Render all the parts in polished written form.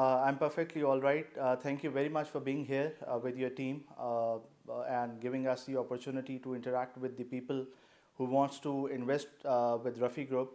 I'm perfectly all right. Thank you very much for being here with your team and giving us the opportunity to interact with the people who wants to invest with Rafi Group.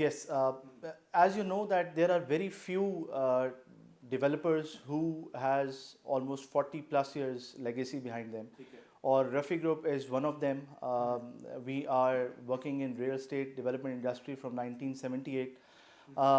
Yes, as you know that there are very few developers who has almost 40 plus years legacy behind them. Or Rafi Group is one of them. We are working in real estate development industry from 1978.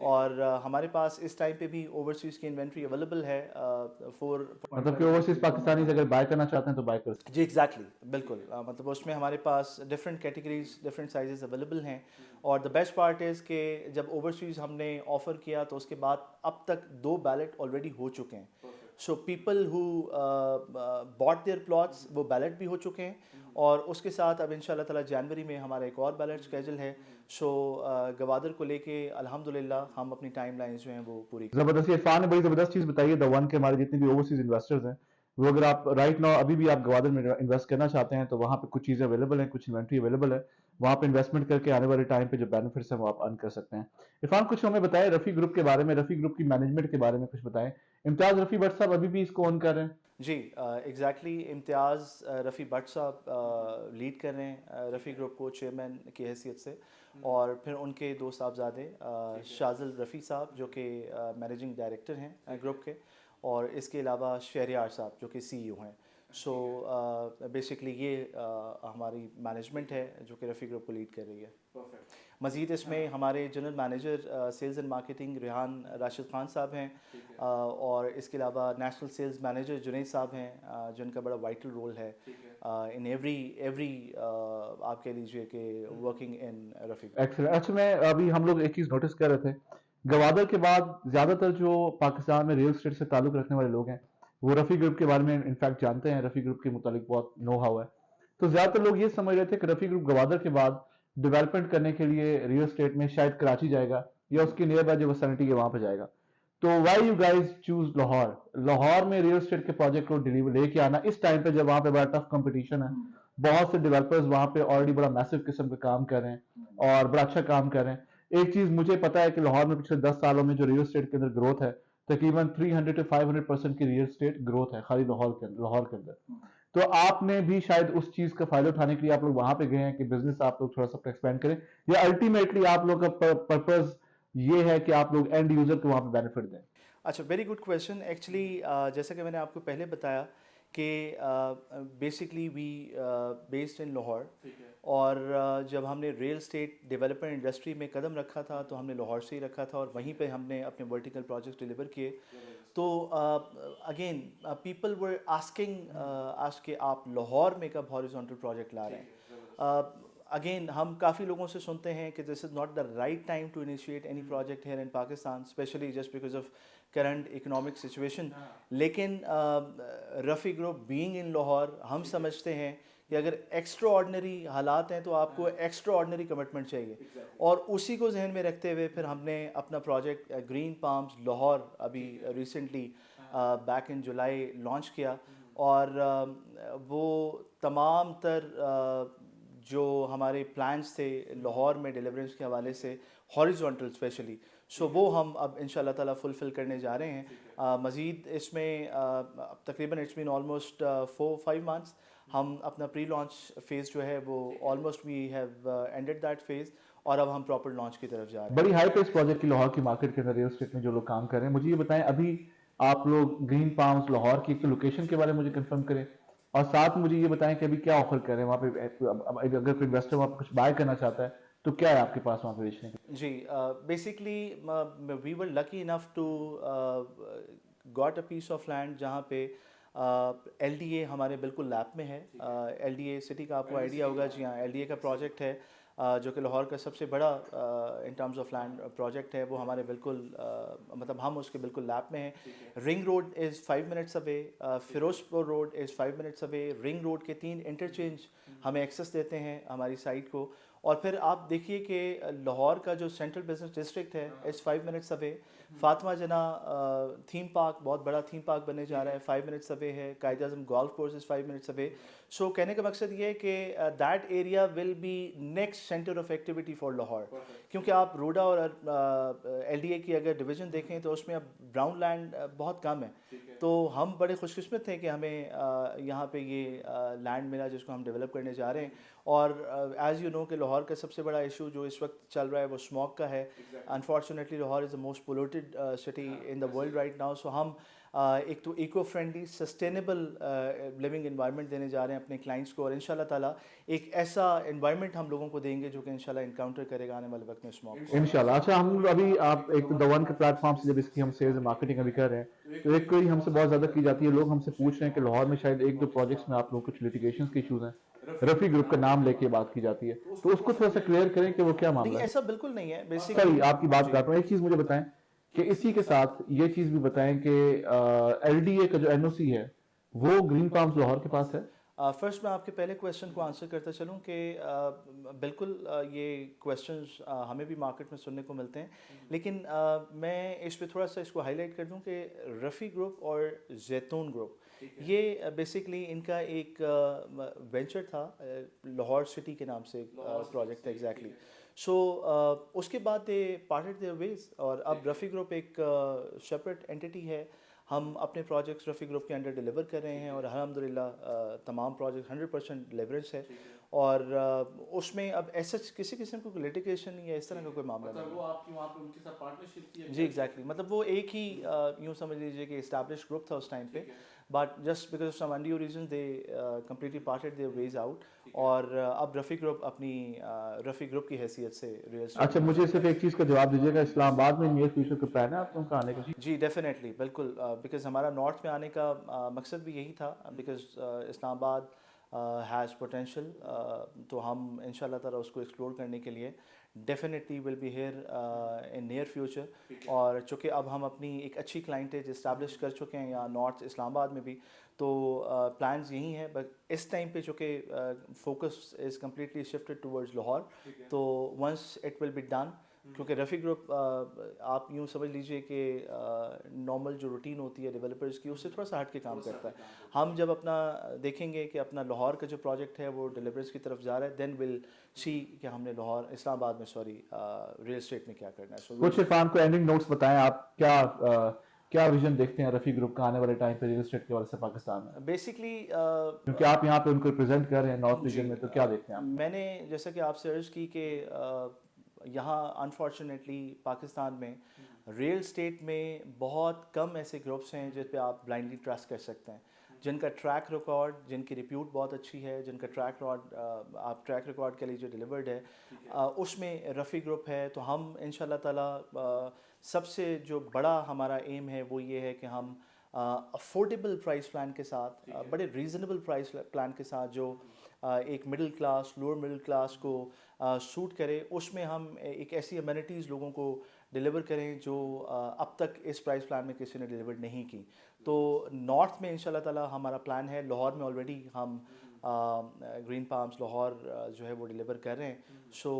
اور ہمارے پاس اس time پہ بھی overseas کی inventory available ہے four. مطلب کہ overseas Pakistani سے اگر بائی کرنا چاہتے ہیں تو بائی کر سکتے جی ایگزیکٹلی بالکل مطلب اس میں ہمارے پاس different categories different sizes available ہیں. اور دا بیسٹ پارٹ از کہ جب اوورسیز ہم نے آفر کیا تو اس کے بعد اب تک 2 بیلٹ آلریڈی ہو چکے ہیں. So people who bought their plots وہ بیلٹ بھی ہو چکے ہیں. اور اس کے ساتھ اب ان شاء اللہ تعالیٰ جنوری میں ہمارا ایک اور بیلٹ اسکیجول ہے. سو گوادر کو لے کے الحمدللہ ہم اپنی ٹائم لائنز جو ہیں وہ پوری. زبردست. عرفان نے بڑی زبردست چیز بتائی ہے. دا ون کے ہمارے جتنے بھی اوورسیز انویسٹرز ہیں وہ اگر آپ رائٹ ناؤ ابھی بھی آپ گوادر میں انویسٹ کرنا چاہتے ہیں تو وہاں پہ کچھ چیزیں اویلیبل ہیں, کچھ انوینٹری اویلیبل ہے. وہاں پہ انویسٹمنٹ کر کے آنے والے ٹائم پہ جو بینیفٹس ہیں وہ آپ ارن کر سکتے ہیں. عرفان کچھ ہمیں بتائیں رفیع گروپ کے بارے میں, رفیع گروپ کی مینجمنٹ کے بارے میں کچھ بتائیں. امتیاز رفیع بٹ صاحب ابھی بھی اس کو اون کر رہے ہیں؟ جی ایگزیکٹلی امتیاز رفیع بٹ صاحب لیڈ کر رہے ہیں رفیع گروپ کو چیئرمین کی حیثیت سے. اور پھر ان کے 2 صاحبزادے شاذل رفیع صاحب جو کہ مینیجنگ ڈائریکٹر ہیں گروپ کے, اور اس کے علاوہ شہریار صاحب جو کہ CEO ہیں. سو بیسکلی یہ ہماری مینجمنٹ ہے جو کہ رفیع گروپ کو لیڈ کر رہی ہے. مزید اس میں ہمارے general manager sales and marketing Rehan Rashid Khan صاحب ہیں, اور اس کے علاوہ نیشنل سیلز مینیجر جنید صاحب ہیں جن کا بڑا وائٹل رول ہے ان ایوری آپ کہہ لیجیے کہ ورکنگ ان رفیع. اچھا میں ابھی ہم لوگ ایک چیز نوٹس کر رہے تھے, گوادر کے بعد زیادہ تر جو پاکستان میں ریل اسٹیٹ سے تعلق رکھنے والے لوگ ہیں وہ رفیع گروپ کے بارے میں انفیکٹ جانتے ہیں, رفیع گروپ کے متعلق بہت نو ہاؤ ہے. تو زیادہ تر لوگ یہ سمجھ رہے تھے کہ رفیع گروپ گوادر کے بعد ڈیولپمنٹ کرنے کے لیے ریل اسٹیٹ میں شاید کراچی جائے گا یا اس کی نیئر بائی جو ویسینٹی ہے وہاں پہ جائے گا. تو why you guys choose Lahore? Lahore میں ریل اسٹیٹ کے پروجیکٹ کو لے کے آنا اس ٹائم پہ جب وہاں پہ بڑا ٹف کمپٹیشن ہے, بہت سے ڈیولپرز وہاں پہ آلریڈی بڑا میسو قسم کا کام کر رہے ہیں اور بڑا اچھا کام کر رہے ہیں. ایک چیز مجھے پتا ہے کہ لاہور میں پچھلے 10 سالوں میں جو ریل اسٹیٹ کے اندر گروتھ ہے تقریباً 300 to 500% کی ریل اسٹیٹ گروتھ ہے خالی لاہور کے اندر. تو آپ نے بھی شاید اس چیز کا فائدہ اٹھانے کے لیے آپ لوگ وہاں پہ گئے ہیں کہ بزنس آپ لوگ تھوڑا سا ایکسپینڈ کریں, یا الٹیمیٹلی آپ لوگ کا پرپز یہ ہے کہ آپ لوگ اینڈ یوزر کو وہاں پہ بینیفٹ دیں؟ اچھا ویری گڈ کویشچن. ایکچولی جیسا کہ میں نے آپ کو پہلے بتایا کہ basically we based in Lahore, اور جب ہم نے ریل اسٹیٹ ڈیولپمنٹ انڈسٹری میں قدم رکھا تھا تو ہم نے لاہور سے ہی رکھا تھا, اور وہیں پہ ہم نے اپنے ورٹیکل پروجیکٹس ڈیلیور کیے. تو اگین پیپل ور آسکنگ آج کہ آپ لاہور میں کب ہاریزونٹل پروجیکٹ لا رہے ہیں. اگین ہم کافی لوگوں سے سنتے ہیں کہ this is not the right time to initiate any project here in Pakistan, especially just because of current economic situation. لیکن Rafi group being in Lahore ہم سمجھتے ہیں کہ اگر ایکسٹرا آرڈنری حالات ہیں تو آپ کو ایکسٹرا آرڈنری کمٹمنٹ چاہیے, اور اسی کو ذہن میں رکھتے ہوئے پھر ہم نے اپنا پروجیکٹ گرین پامز لاہور ابھی recently back in July launch کیا. اور وہ تمام تر جو ہمارے پلانس تھے لاہور میں ڈیلیورنس کے حوالے سے ہاریزونٹل اسپیشلی, سو وہ ہم اب ان شاء اللہ تعالیٰ فلفل کرنے جا رہے ہیں. مزید اس میں تقریباً اٹس بین آلموسٹ 4-5 months ہم اپنا پری لانچ فیز جو ہے وہ almost we have ended that phase, اور اب ہم پراپر لانچ کی طرف جا رہے ہیں. بڑی ہائی پیس پروجیکٹ کی لاہور کی مارکیٹ کے اندر ریل اسٹیٹ میں جو لوگ کام کر رہے ہیں, مجھے یہ بتائیں ابھی آپ لوگ گرین پامز لاہور کی لوکیشن کے بارے میں مجھے کنفرم کریں, اور ساتھ مجھے یہ بتائیں کہ ابھی کیا آفر کر رہے ہیں وہاں پہ, اگر کوئی انویسٹر وہاں پہ کچھ بائی کرنا چاہتا ہے تو کیا ہے آپ کے پاس وہاں پہ بیچنے کے؟ جی basically we were lucky enough to got a piece of land جہاں پہ LDA ہمارے بالکل لیپ میں ہے. LDA سٹی کا آپ کو آئیڈیا ہوگا, جی ہاں LDA کا پروجیکٹ ہے جو کہ لاہور کا سب سے بڑا in terms of land project ہے. وہ ہمارے بالکل مطلب ہم اس کے بالکل لیپ میں ہیں. Ring road is 5 minutes away, Ferozepur road is 5 minutes away. Ring road کے 3 انٹرچینج ہمیں ایکسیس دیتے ہیں ہماری سائٹ کو. اور پھر آپ دیکھیے کہ لاہور کا جو سینٹرل بزنس ڈسٹرکٹ ہے از 5 minutes away. فاطمہ جناح تھیم پارک بہت بڑا تھیم پارک بننے جا رہا ہے, 5 minutes away ہے. Quaid Azam golf course is 5 minutes away. So کہنے کا مقصد یہ ہے کہ that area will be next centre of activity for Lahore, کیونکہ آپ روڈا اور LDA کی اگر ڈویژن دیکھیں تو اس میں اب براؤن لینڈ بہت کم ہے. تو ہم بڑے خوش قسمت تھے کہ ہمیں یہاں پہ یہ لینڈ ملا جس کو ہم ڈیولپ کرنے جا رہے ہیں. اور ایز یو نو کہ لاہور کا سب سے بڑا ایشو جو اس وقت چل رہا ہے وہ اسموک کا ہے. Unfortunately Lahore is the most polluted city in the world right now. So ہم ایک تو eco friendly sustainable living environment دینے جا رہے ہیں اپنے کلائنٹس کو, اور انشاءاللہ تعالیٰ ایک ایسا انوائرمنٹ ہم لوگوں کو دیں گے جو کہ انشاءاللہ انکاؤنٹر کرے گا آنے والے وقت میں اسموک کو. انشاءاللہ. اچھا ہم ابھی آپ ایک دا ون کے پلیٹ فارم سے جب اس کی ہم سیلز مارکیٹنگ ابھی کر رہے ہیں تو ایک کوئی ہم سے بہت زیادہ کی جاتی ہے, لوگ ہم سے پوچھ رہے ہیں کہ لاہور میں شاید ایک دو پروجیکٹس میں آپ لوگوں کچھ لیٹیگیشنز کے ایشوز ہیں, رفیع گروپ کا نام لے کے بات کی جاتی ہے, تو اس کو تھوڑا سا کلیئر کریں کہ وہ کیا معاملہ ہے. ایسا بالکل نہیں ہے بیسکلی. سوری آپ کی بات کرتا ہوں, ایک چیز مجھے بتائیں کہ اسی کے ساتھ یہ چیز بھی بتائیں کہ ایل ڈی اے کا جو این او سی ہے وہ گرین پالمز لاہور کے پاس ہے. فرسٹ میں آپ کے پہلے کویشچن کو آنسر کرتا چلوں کہ بالکل یہ کویشچنز ہمیں بھی مارکیٹ میں سننے کو ملتے ہیں, لیکن میں اس پہ تھوڑا سا اس کو ہائی لائٹ کر دوں کہ رفیع گروپ اور زیتون گروپ یہ بیسکلی ان کا ایک وینچر تھا, لاہور سٹی کے نام سے پروجیکٹ تھا ایگزیکٹلی. سو اس کے بعد دے پارٹڈ دیئر ویز, اور اب رفیع گروپ ایک سپریٹ اینٹی ہے. ہم اپنے پروجیکٹس رفیع گروپ کے انڈر ڈیلیور کر رہے ہیں اور الحمدللہ تمام پروجیکٹ 100% ڈیلیورنس ہے, اور اس میں اب ایسا کسی قسم کو لیٹیگیشن یا اس طرح کا کوئی معاملہ نہیں. وہ آپ کی وہاں پہ ان کے ساتھ پارٹنرشپ تھی؟ جی ایگزیکٹلی, مطلب وہ ایک ہی یوں سمجھ لیجیے کہ اسٹیبلش گروپ تھا اس ٹائم پہ, but just because of some undue reason they completely parted their ways out, اور اب رفیع گروپ اپنی رفیع گروپ کی حیثیت سے ریئل. اچھا مجھے صرف ایک چیز کا جواب دیجیے گا, اسلام آباد میں نیئر فیوچر کا پلان ہے آپ لوگوں کا آنے کا؟ جی ڈیفینیٹلی بالکل, بیکاز ہمارا نارتھ میں آنے کا مقصد بھی یہی تھا, بیکاز اسلام آباد ہیز پوٹینشیل, تو ہم ان شاء اللہ تعالیٰ اس کو ایکسپلور کرنے کے لیے definitely will be here in near future. اور چونکہ اب ہم اپنی ایک اچھی کلائنٹیج اسٹیبلش کر چکے ہیں یہاں نارتھ اسلام آباد میں بھی, تو پلانز یہی ہیں, بٹ اس ٹائم پہ چونکہ focus is completely shifted towards Lahore, تو once it will be done, کیونکہ رفیع گروپ آپ یوں سمجھ لیجئے کہ نارمل جو روٹین ہوتی ہے ڈیولپرز کی اس سے تھوڑا سا ہٹ کے کام کرتا ہے. ہم جب اپنا دیکھیں گے کہ اپنا لاہور کا جو پروجیکٹ ہے وہ ڈیلیورز کی طرف جا رہا ہے, دین ول سی کہ ہم نے لاہور اسلام آباد میں ریل اسٹیٹ میں کیا کرنا ہے. کچھ عرفان کو اینڈنگ نوٹس بتائیں, آپ کیا ویژن دیکھتے ہیں رفیع گروپ کا آنے والے ٹائم پہ ریل اسٹیٹ کے حوالے سے پاکستان میں؟ بیسکلی کیونکہ آپ یہاں پہ ان کو ریپرزینٹ کر رہے ہیں نارتھ ریجن میں, تو کیا دیکھتے ہیں آپ؟ میں نے جیسا کہ آپ سے عرض کی کہ یہاں انفارچونیٹلی پاکستان میں ریل اسٹیٹ میں بہت کم ایسے گروپس ہیں جس پہ آپ بلائنڈلی ٹرسٹ کر سکتے ہیں, جن کا ٹریک ریکارڈ, جن کی ریپیوٹ بہت اچھی ہے, جن کا ٹریک ریکارڈ آپ ٹریک ریکارڈ کے لیے جو ڈیلیورڈ ہے اس میں رفیع گروپ ہے. تو ہم ان شاء اللہ تعالیٰ سب سے جو بڑا ہمارا ایم ہے وہ یہ ہے کہ ہم افورڈیبل پرائس پلان کے ساتھ, بڑے ریزنیبل پرائس پلان کے ساتھ, جو ایک middle class lower middle class کو سوٹ کرے, اس میں ہم ایک ایسی امینٹیز لوگوں کو ڈیلیور کریں جو اب تک اس پرائس پلان میں کسی نے ڈیلیور نہیں کی. تو نارتھ میں انشاءاللہ تعالیٰ ہمارا پلان ہے, لاہور میں آلریڈی ہم گرین پالمز لاہور جو ہے وہ ڈیلیور کر رہے ہیں. سو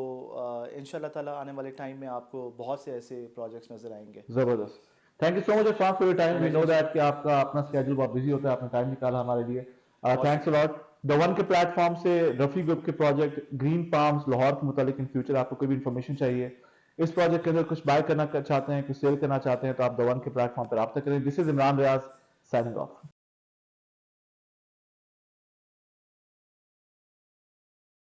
انشاءاللہ تعالیٰ آنے والے ٹائم میں آپ کو بہت سے ایسے پروجیکٹس نظر آئیں گے. زبردست. Thank you so much Irfan for your time. We know that کہ آپ کا اپنا اسکیجول بہت بزی ہوتا ہے, آپ نے ٹائم نکالا ہمارے لیے. Thanks allot. دا ون کے پلیٹ فارم سے رفیع گروپ کے پروجیکٹ گرین پالمز لاہور کے متعلق ان فیوچر آپ کو کوئی بھی انفارمیشن چاہیے, اس پروجیکٹ کے اندر کچھ بائی کرنا چاہتے ہیں, کچھ سیل کرنا چاہتے ہیں, تو آپ دا ون کے پلیٹ فارم پر رابطہ کریں. دس از عمران ریاض سائننگ آف.